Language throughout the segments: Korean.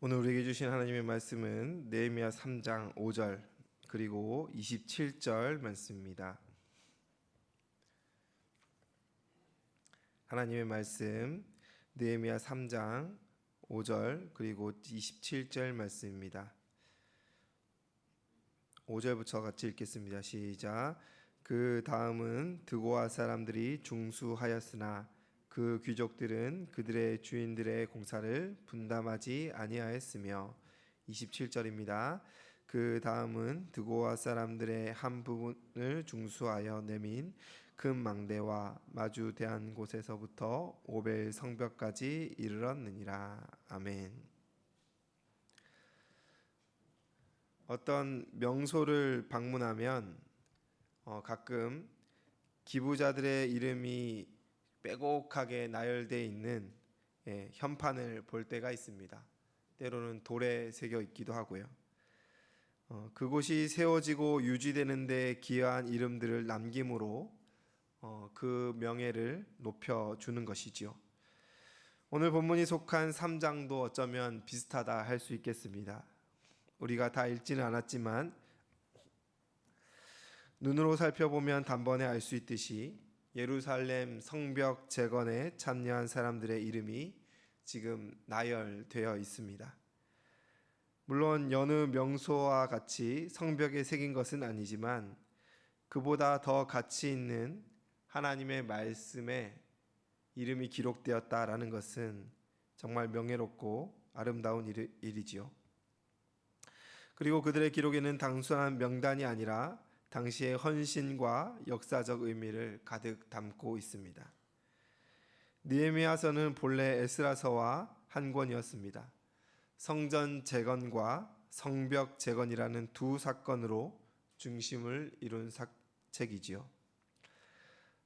오늘 우리에게 주신 하나님의 말씀은 느헤미야 3장 5절 그리고 27절 말씀입니다. 하나님의 말씀 느헤미야 3장 5절 그리고 27절 말씀입니다. 5절부터 같이 읽겠습니다. 시작. 그 다음은 드고아 사람들이 중수하였으나 그 귀족들은 그들의 주인들의 공사를 분담하지 아니하였으며 27절입니다. 그 다음은 드고아 사람들의 한 부분을 중수하여 내민 금망대와 마주 대한 곳에서부터 오벨 성벽까지 이르렀느니라. 아멘. 어떤 명소를 방문하면 가끔 기부자들의 이름이 빼곡하게 나열되어 있는 현판을 볼 때가 있습니다. 때로는 돌에 새겨 있기도 하고요. 그곳이 세워지고 유지되는 데 기여한 이름들을 남김으로 그 명예를 높여주는 것이지요. 오늘 본문이 속한 3장도 어쩌면 비슷하다 할 수 있겠습니다. 우리가 다 읽지는 않았지만 눈으로 살펴보면 단번에 알 수 있듯이 예루살렘 성벽 재건에 참여한 사람들의 이름이 지금 나열되어 있습니다. 물론 여느 명소와 같이 성벽에 새긴 것은 아니지만 그보다 더 가치 있는 하나님의 말씀에 이름이 기록되었다라는 것은 정말 명예롭고 아름다운 일이지요. 그리고 그들의 기록에는 단순한 명단이 아니라 당시의 헌신과 역사적 의미를 가득 담고 있습니다. 느헤미야서는 본래 에스라서와 한 권이었습니다. 성전 재건과 성벽 재건이라는 두 사건으로 중심을 이룬 책이지요.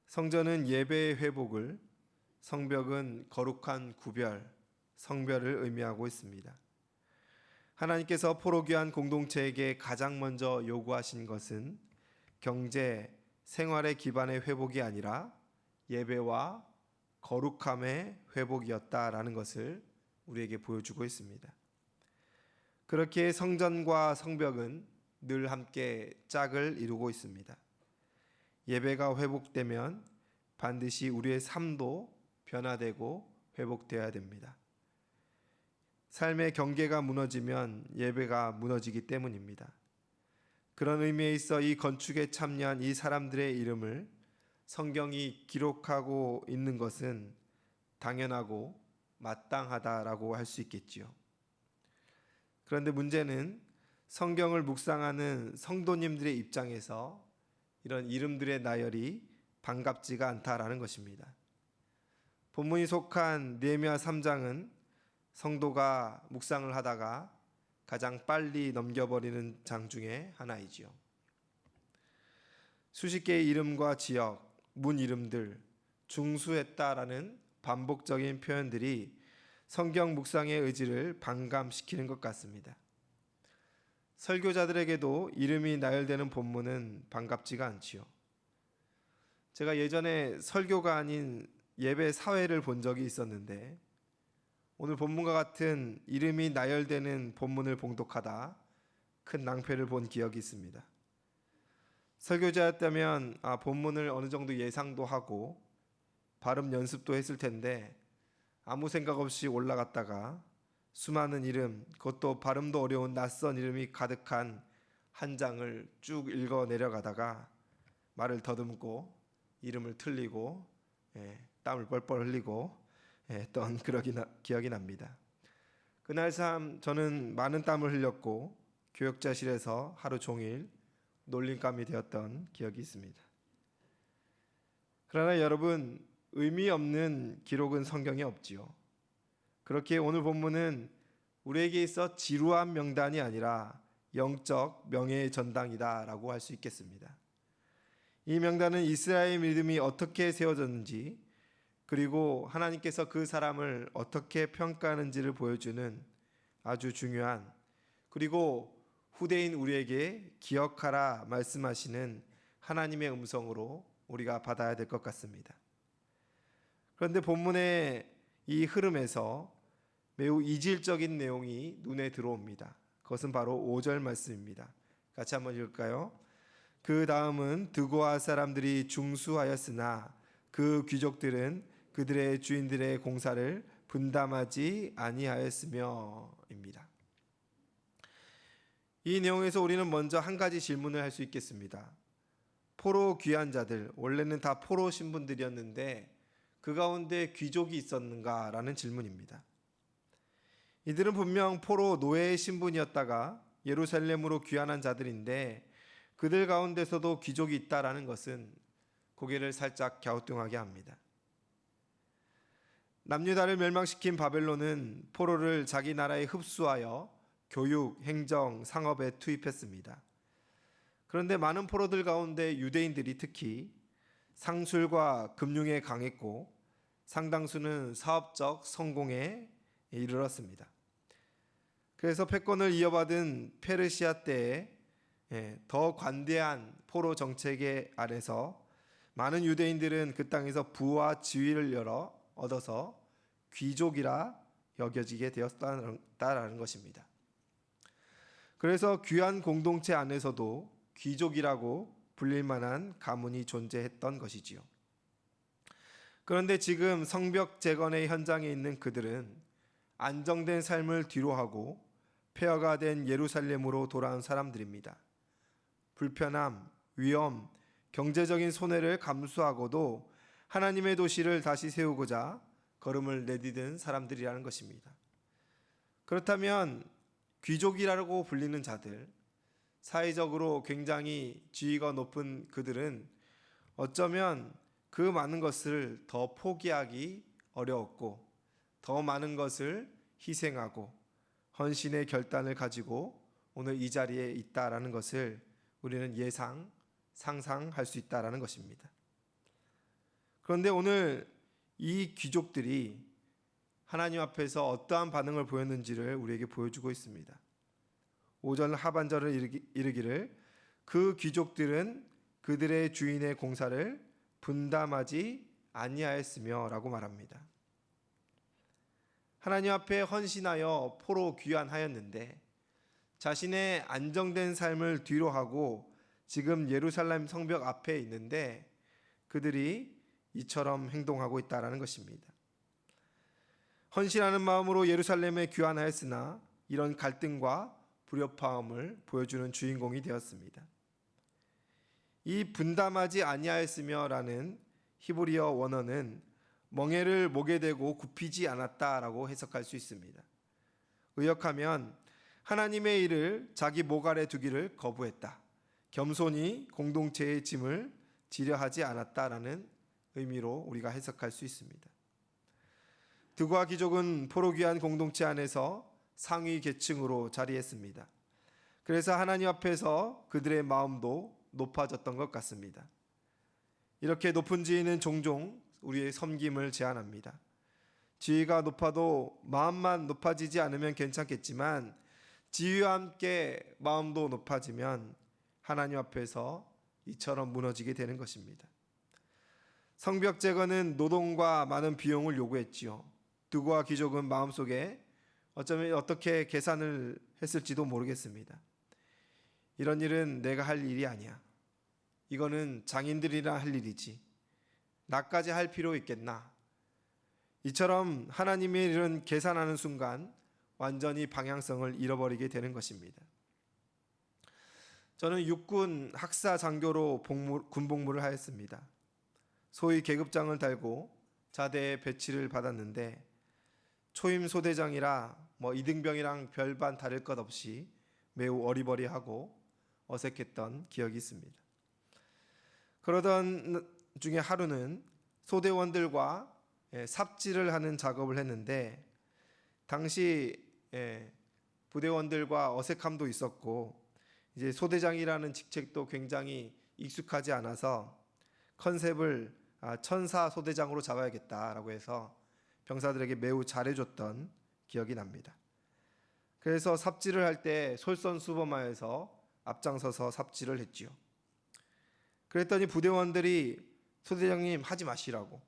성전은 예배의 회복을, 성벽은 거룩한 구별, 성별을 의미하고 있습니다. 하나님께서 포로귀한 공동체에게 가장 먼저 요구하신 것은 경제, 생활의 기반의 회복이 아니라 예배와 거룩함의 회복이었다라는 것을 우리에게 보여주고 있습니다. 그렇게 성전과 성벽은 늘 함께 짝을 이루고 있습니다. 예배가 회복되면 반드시 우리의 삶도 변화되고 회복되어야 됩니다. 삶의 경계가 무너지면 예배가 무너지기 때문입니다. 그런 의미에 있어 이 건축에 참여한 이 사람들의 이름을 성경이 기록하고 있는 것은 당연하고 마땅하다라고 할 수 있겠지요. 그런데 문제는 성경을 묵상하는 성도님들의 입장에서 이런 이름들의 나열이 반갑지가 않다라는 것입니다. 본문이 속한 느헤미야 3장은 성도가 묵상을 하다가 가장 빨리 넘겨버리는 장 중에 하나이지요. 수십 개의 이름과 지역, 문 이름들, 중수했다라는 반복적인 표현들이 성경 묵상의 의지를 반감시키는 것 같습니다. 설교자들에게도 이름이 나열되는 본문은 반갑지가 않지요. 제가 예전에 설교가 아닌 예배 사회를 본 적이 있었는데 오늘 본문과 같은 이름이 나열되는 본문을 봉독하다 큰 낭패를 본 기억이 있습니다. 설교자였다면 본문을 어느 정도 예상도 하고 발음 연습도 했을 텐데 아무 생각 없이 올라갔다가 수많은 이름, 그것도 발음도 어려운 낯선 이름이 가득한 한 장을 쭉 읽어 내려가다가 말을 더듬고 이름을 틀리고 땀을 뻘뻘 흘리고 했던 기억이 납니다. 그날 밤 저는 많은 땀을 흘렸고 교역자실에서 하루 종일 놀림감이 되었던 기억이 있습니다. 그러나 여러분, 의미 없는 기록은 성경에 없지요. 그렇게 오늘 본문은 우리에게 있어 지루한 명단이 아니라 영적 명예의 전당이다라고 할 수 있겠습니다. 이 명단은 이스라엘 믿음이 어떻게 세워졌는지 그리고 하나님께서 그 사람을 어떻게 평가하는지를 보여주는 아주 중요한, 그리고 후대인 우리에게 기억하라 말씀하시는 하나님의 음성으로 우리가 받아야 될 것 같습니다. 그런데 본문의 이 흐름에서 매우 이질적인 내용이 눈에 들어옵니다. 그것은 바로 5절 말씀입니다. 같이 한번 읽을까요? 그 다음은 드고아 사람들이 중수하였으나 그 귀족들은 그들의 주인들의 공사를 분담하지 아니하였으며입니다. 이 내용에서 우리는 먼저 한 가지 질문을 할 수 있겠습니다. 포로 귀한 자들, 원래는 다 포로 신분들이었는데 그 가운데 귀족이 있었는가라는 질문입니다. 이들은 분명 포로 노예의 신분이었다가 예루살렘으로 귀환한 자들인데 그들 가운데서도 귀족이 있다라는 것은 고개를 살짝 갸우뚱하게 합니다. 남유다를 멸망시킨 바벨론은 포로를 자기 나라에 흡수하여 교육, 행정, 상업에 투입했습니다. 그런데 많은 포로들 가운데 유대인들이 특히 상술과 금융에 강했고 상당수는 사업적 성공에 이르렀습니다. 그래서 패권을 이어받은 페르시아 때에 더 관대한 포로 정책의 아래서 많은 유대인들은 그 땅에서 부와 지위를 얻어서 귀족이라 여겨지게 되었다는 것입니다. 그래서 귀한 공동체 안에서도 귀족이라고 불릴 만한 가문이 존재했던 것이지요. 그런데 지금 성벽 재건의 현장에 있는 그들은 안정된 삶을 뒤로하고 폐허가 된 예루살렘으로 돌아온 사람들입니다. 불편함, 위험, 경제적인 손해를 감수하고도 하나님의 도시를 다시 세우고자 걸음을 내디딘 사람들이라는 것입니다. 그렇다면 귀족이라고 불리는 자들, 사회적으로 굉장히 지위가 높은 그들은 어쩌면 그 많은 것을 더 포기하기 어려웠고 더 많은 것을 희생하고 헌신의 결단을 가지고 오늘 이 자리에 있다라는 것을 우리는 상상할 수 있다라는 것입니다. 그런데 오늘 이 귀족들이 하나님 앞에서 어떠한 반응을 보였는지를 우리에게 보여주고 있습니다. 5절 하반절을 이르기를 그 귀족들은 그들의 주인의 공사를 분담하지 아니하였으며 라고 말합니다. 하나님 앞에 헌신하여 포로 귀환하였는데 자신의 안정된 삶을 뒤로하고 지금 예루살렘 성벽 앞에 있는데 그들이 이처럼 행동하고 있다는 것입니다. 헌신하는 마음으로 예루살렘에 귀환하였으나 이런 갈등과 불협화음을 보여주는 주인공이 되었습니다. 이 분담하지 아니하였으며라는 히브리어 원어는 멍에를 목에 대고 굽히지 않았다라고 해석할 수 있습니다. 의역하면 하나님의 일을 자기 목 아래 두기를 거부했다. 겸손히 공동체의 짐을 지려 하지 않았다라는 의미로 우리가 해석할 수 있습니다. 드고아 귀족은 포로 귀한 공동체 안에서 상위 계층으로 자리했습니다. 그래서 하나님 앞에서 그들의 마음도 높아졌던 것 같습니다. 이렇게 높은 지위는 종종 우리의 섬김을 제한합니다. 지위가 높아도 마음만 높아지지 않으면 괜찮겠지만 지위와 함께 마음도 높아지면 하나님 앞에서 이처럼 무너지게 되는 것입니다. 성벽 재건은 노동과 많은 비용을 요구했지요. 드고아 귀족은 마음속에 어쩌면 어떻게 계산을 했을지도 모르겠습니다. 이런 일은 내가 할 일이 아니야. 이거는 장인들이나 할 일이지. 나까지 할 필요 있겠나? 이처럼 하나님의 일은 계산하는 순간 완전히 방향성을 잃어버리게 되는 것입니다. 저는 육군 학사 장교로 군 복무를 하였습니다. 소위 계급장을 달고 자대에 배치를 받았는데 초임 소대장이라 이등병이랑 별반 다를 것 없이 매우 어리버리하고 어색했던 기억이 있습니다. 그러던 중에 하루는 소대원들과 삽질을 하는 작업을 했는데 당시 부대원들과 어색함도 있었고 이제 소대장이라는 직책도 굉장히 익숙하지 않아서 컨셉을 천사 소대장으로 잡아야겠다라고 해서 병사들에게 매우 잘해줬던 기억이 납니다. 그래서 삽질을 할 때 솔선수범하여서 앞장서서 삽질을 했지요. 그랬더니 부대원들이 소대장님 하지 마시라고,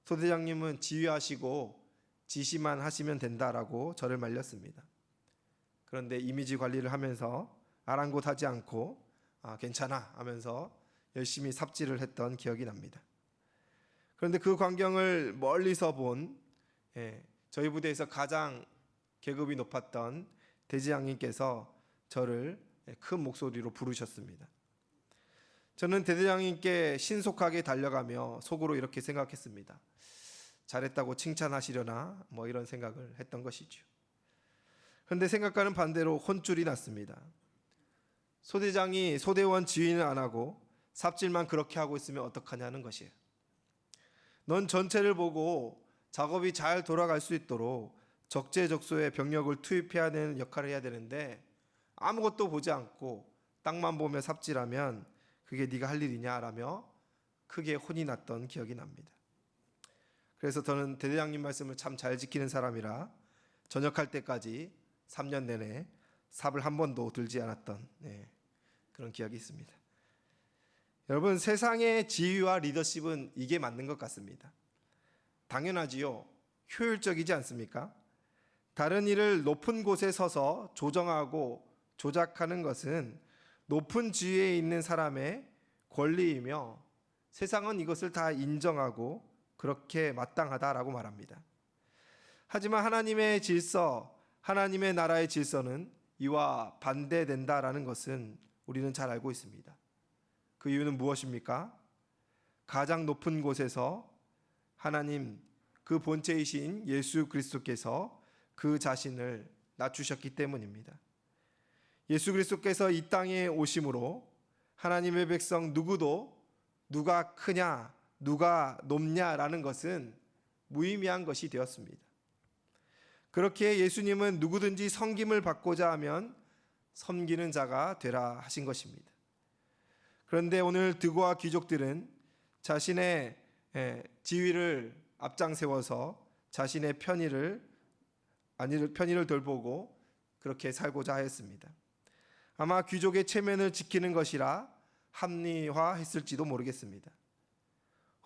소대장님은 지휘하시고 지시만 하시면 된다라고 저를 말렸습니다. 그런데 이미지 관리를 하면서 아랑곳하지 않고 괜찮아 하면서 열심히 삽질을 했던 기억이 납니다. 그런데 그 광경을 멀리서 본 저희 부대에서 가장 계급이 높았던 대대장님께서 저를 큰 목소리로 부르셨습니다. 저는 대대장님께 신속하게 달려가며 속으로 이렇게 생각했습니다. 잘했다고 칭찬하시려나 이런 생각을 했던 것이죠. 그런데 생각과는 반대로 혼쭐이 났습니다. 소대장이 소대원 지휘는 안 하고 삽질만 그렇게 하고 있으면 어떡하냐는 것이에요. 넌 전체를 보고 작업이 잘 돌아갈 수 있도록 적재적소에 병력을 투입해야 되는 역할을 해야 되는데 아무것도 보지 않고 땅만 보며 삽질하면 그게 네가 할 일이냐라며 크게 혼이 났던 기억이 납니다. 그래서 저는 대대장님 말씀을 참 잘 지키는 사람이라 전역할 때까지 3년 내내 삽을 한 번도 들지 않았던 그런 기억이 있습니다. 여러분, 세상의 지휘와 리더십은 이게 맞는 것 같습니다. 당연하지요. 효율적이지 않습니까? 다른 일을 높은 곳에 서서 조정하고 조작하는 것은 높은 지위에 있는 사람의 권리이며 세상은 이것을 다 인정하고 그렇게 마땅하다라고 말합니다. 하지만 하나님의 질서, 하나님의 나라의 질서는 이와 반대된다라는 것은 우리는 잘 알고 있습니다. 그 이유는 무엇입니까? 가장 높은 곳에서 하나님, 그 본체이신 예수 그리스도께서 그 자신을 낮추셨기 때문입니다. 예수 그리스도께서 이 땅에 오심으로 하나님의 백성 누구도 누가 크냐, 누가 높냐라는 것은 무의미한 것이 되었습니다. 그렇게 예수님은 누구든지 섬김을 받고자 하면 섬기는 자가 되라 하신 것입니다. 그런데 오늘 드고와 귀족들은 자신의 지위를 앞장세워서 자신의 편의를 돌보고 그렇게 살고자 하였습니다. 아마 귀족의 체면을 지키는 것이라 합리화했을지도 모르겠습니다.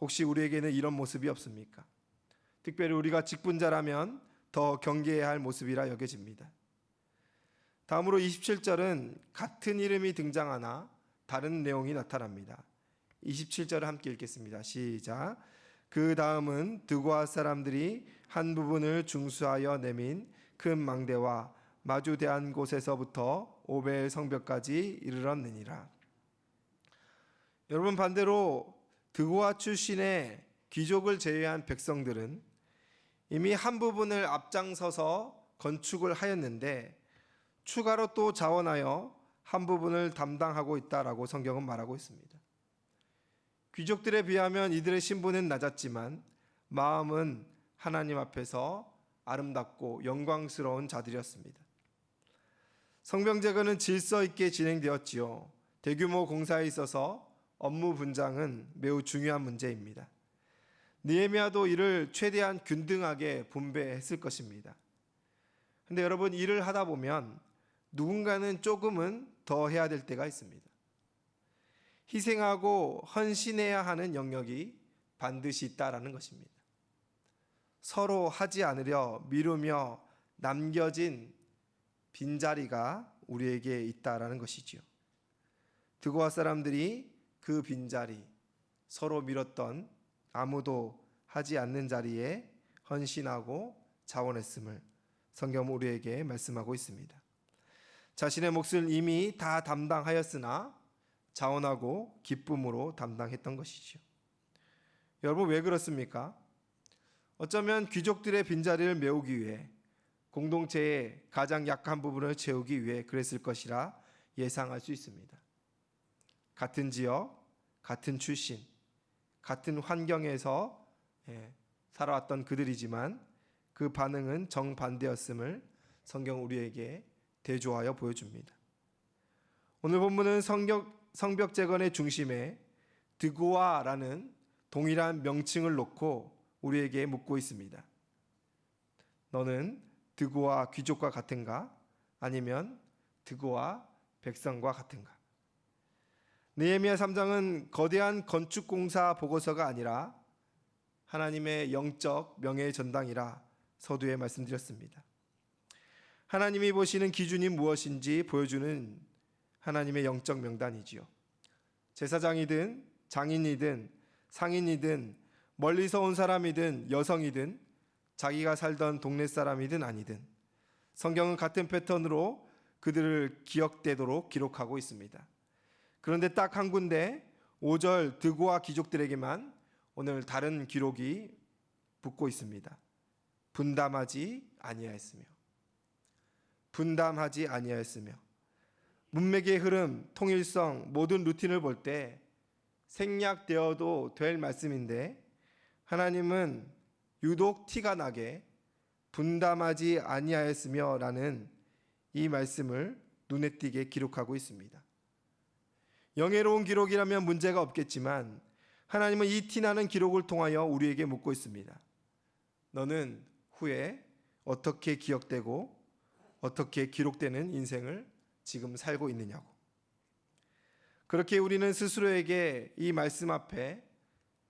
혹시 우리에게는 이런 모습이 없습니까? 특별히 우리가 직분자라면 더 경계해야 할 모습이라 여겨집니다. 다음으로 27절은 같은 이름이 등장하나 다른 내용이 나타납니다. 27절을 함께 읽겠습니다. 시작. 그 다음은 드고아 사람들이 한 부분을 중수하여 내민 큰 망대와 마주대한 곳에서부터 오벨 성벽까지 이르렀느니라. 여러분, 반대로 드고아 출신의 귀족을 제외한 백성들은 이미 한 부분을 앞장서서 건축을 하였는데 추가로 또 자원하여 한 부분을 담당하고 있다라고 성경은 말하고 있습니다. 귀족들에 비하면 이들의 신분은 낮았지만 마음은 하나님 앞에서 아름답고 영광스러운 자들이었습니다. 성벽 제거는 질서 있게 진행되었지요. 대규모 공사에 있어서 업무 분장은 매우 중요한 문제입니다. 느헤미야도 이를 최대한 균등하게 분배했을 것입니다. 그런데 여러분, 일을 하다 보면 누군가는 조금은 더 해야 될 때가 있습니다. 희생하고 헌신해야 하는 영역이 반드시 있다라는 것입니다. 서로 하지 않으려 미루며 남겨진 빈자리가 우리에게 있다라는 것이지요. 드고아 사람들이 그 빈자리, 서로 미뤘던 아무도 하지 않는 자리에 헌신하고 자원했음을 성경은 우리에게 말씀하고 있습니다. 자신의 몫을 이미 다 담당하였으나 자원하고 기쁨으로 담당했던 것이죠. 여러분, 왜 그렇습니까? 어쩌면 귀족들의 빈자리를 메우기 위해, 공동체의 가장 약한 부분을 채우기 위해 그랬을 것이라 예상할 수 있습니다. 같은 지역, 같은 출신, 같은 환경에서 살아왔던 그들이지만 그 반응은 정반대였음을 성경 우리에게 대조하여 보여줍니다. 오늘 본문은 성벽 재건의 중심에 드고아라는 동일한 명칭을 놓고 우리에게 묻고 있습니다. 너는 드고아 귀족과 같은가? 아니면 드고아 백성과 같은가? 느헤미야 3장은 거대한 건축공사 보고서가 아니라 하나님의 영적 명예의 전당이라 서두에 말씀드렸습니다. 하나님이 보시는 기준이 무엇인지 보여주는 하나님의 영적 명단이지요. 제사장이든 장인이든 상인이든 멀리서 온 사람이든 여성이든 자기가 살던 동네 사람이든 아니든 성경은 같은 패턴으로 그들을 기억되도록 기록하고 있습니다. 그런데 딱 한 군데 5절 드고아 귀족들에게만 오늘 다른 기록이 붙고 있습니다. 분담하지 아니하였으며, 분담하지 아니하였으며. 문맥의 흐름, 통일성, 모든 루틴을 볼 때 생략되어도 될 말씀인데 하나님은 유독 티가 나게 분담하지 아니하였으며 라는 이 말씀을 눈에 띄게 기록하고 있습니다. 영예로운 기록이라면 문제가 없겠지만 하나님은 이 티나는 기록을 통하여 우리에게 묻고 있습니다. 너는 후에 어떻게 기억되고 어떻게 기록되는 인생을 지금 살고 있느냐고. 그렇게 우리는 스스로에게 이 말씀 앞에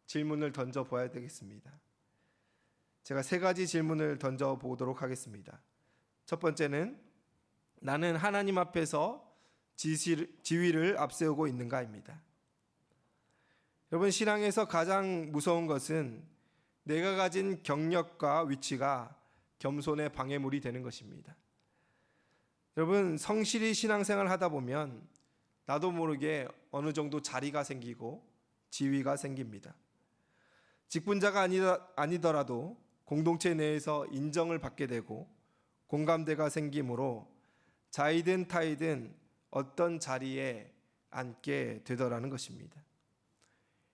질문을 던져봐야 되겠습니다. 제가 3가지 질문을 던져보도록 하겠습니다. 첫 번째는 나는 하나님 앞에서 지위를 앞세우고 있는가입니다. 여러분, 신앙에서 가장 무서운 것은 내가 가진 경력과 위치가 겸손의 방해물이 되는 것입니다. 여러분, 성실히 신앙생활을 하다 보면 나도 모르게 어느 정도 자리가 생기고 지위가 생깁니다. 직분자가 아니더라도 공동체 내에서 인정을 받게 되고 공감대가 생기므로 자이든 타이든 어떤 자리에 앉게 되더라는 것입니다.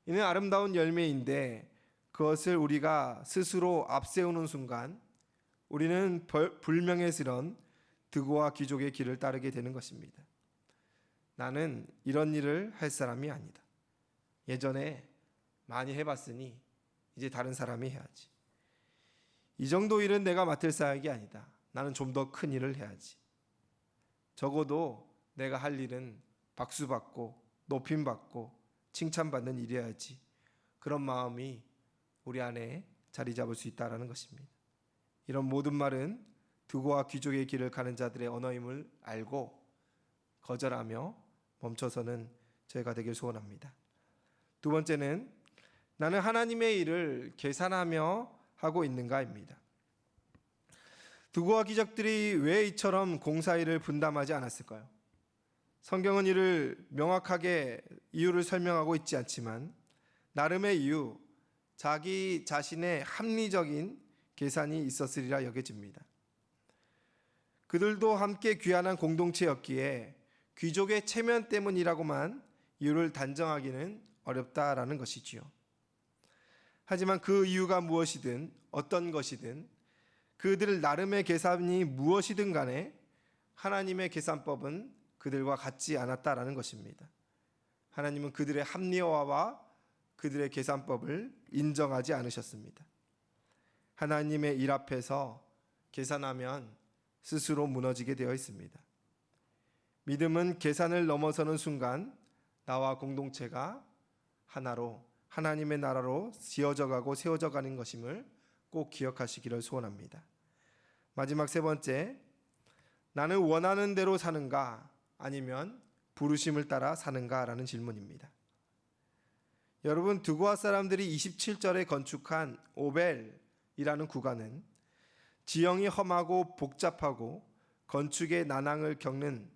이는 아름다운 열매인데 그것을 우리가 스스로 앞세우는 순간 우리는 불명예스러운 드고아 귀족의 길을 따르게 되는 것입니다. 나는 이런 일을 할 사람이 아니다. 예전에 많이 해봤으니 이제 다른 사람이 해야지. 이 정도 일은 내가 맡을 사역이 아니다. 나는 좀 더 큰 일을 해야지. 적어도 내가 할 일은 박수받고 높임받고 칭찬받는 일이어야지. 그런 마음이 우리 안에 자리 잡을 수 있다는 것입니다. 이런 모든 말은 드고아 귀족의 길을 가는 자들의 언어임을 알고 거절하며 멈춰서는 저희가 되길 소원합니다. 두 번째는 나는 하나님의 일을 계산하며 하고 있는가입니다. 드고아 귀족들이 왜 이처럼 공사일을 분담하지 않았을까요? 성경은 이를 명확하게 이유를 설명하고 있지 않지만 나름의 이유, 자기 자신의 합리적인 계산이 있었으리라 여겨집니다. 그들도 함께 귀환한 공동체였기에 귀족의 체면 때문이라고만 이유를 단정하기는 어렵다라는 것이지요. 하지만 그 이유가 무엇이든 어떤 것이든 그들 나름의 계산이 무엇이든 간에 하나님의 계산법은 그들과 같지 않았다라는 것입니다. 하나님은 그들의 합리화와 그들의 계산법을 인정하지 않으셨습니다. 하나님의 일 앞에서 계산하면 스스로 무너지게 되어 있습니다. 믿음은 계산을 넘어서는 순간 나와 공동체가 하나로 하나님의 나라로 지어져 가고 세워져 가는 것임을 꼭 기억하시기를 소원합니다. 마지막 3번째, 나는 원하는 대로 사는가 아니면 부르심을 따라 사는가라는 질문입니다. 여러분, 드고아 사람들이 27절에 건축한 오벨이라는 구간은 지형이 험하고 복잡하고 건축의 난항을 겪는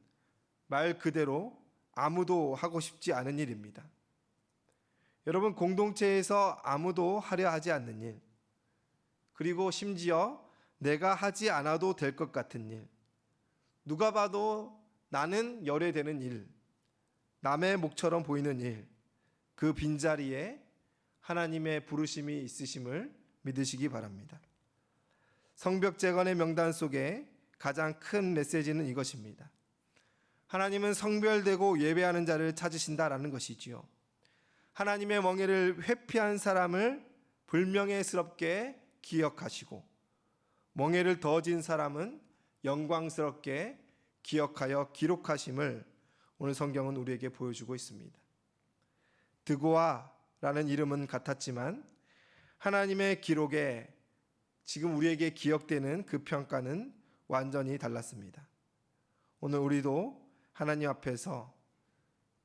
말 그대로 아무도 하고 싶지 않은 일입니다. 여러분, 공동체에서 아무도 하려 하지 않는 일, 그리고 심지어 내가 하지 않아도 될 것 같은 일, 누가 봐도 나는 열애되는 일, 남의 목처럼 보이는 일, 그 빈자리에 하나님의 부르심이 있으심을 믿으시기 바랍니다. 성벽 재건의 명단 속에 가장 큰 메시지는 이것입니다. 하나님은 성별되고 예배하는 자를 찾으신다라는 것이지요. 하나님의 멍에를 회피한 사람을 불명예스럽게 기억하시고 멍에를 더 진 사람은 영광스럽게 기억하여 기록하심을 오늘 성경은 우리에게 보여주고 있습니다. 드고아라는 이름은 같았지만 하나님의 기록에 지금 우리에게 기억되는 그 평가는 완전히 달랐습니다. 오늘 우리도 하나님 앞에서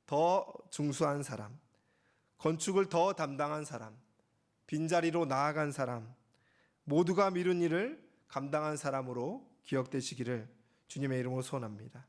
더 중수한 사람, 건축을 더 담당한 사람, 빈자리로 나아간 사람, 모두가 미룬 일을 감당한 사람으로 기억되시기를 주님의 이름으로 소원합니다.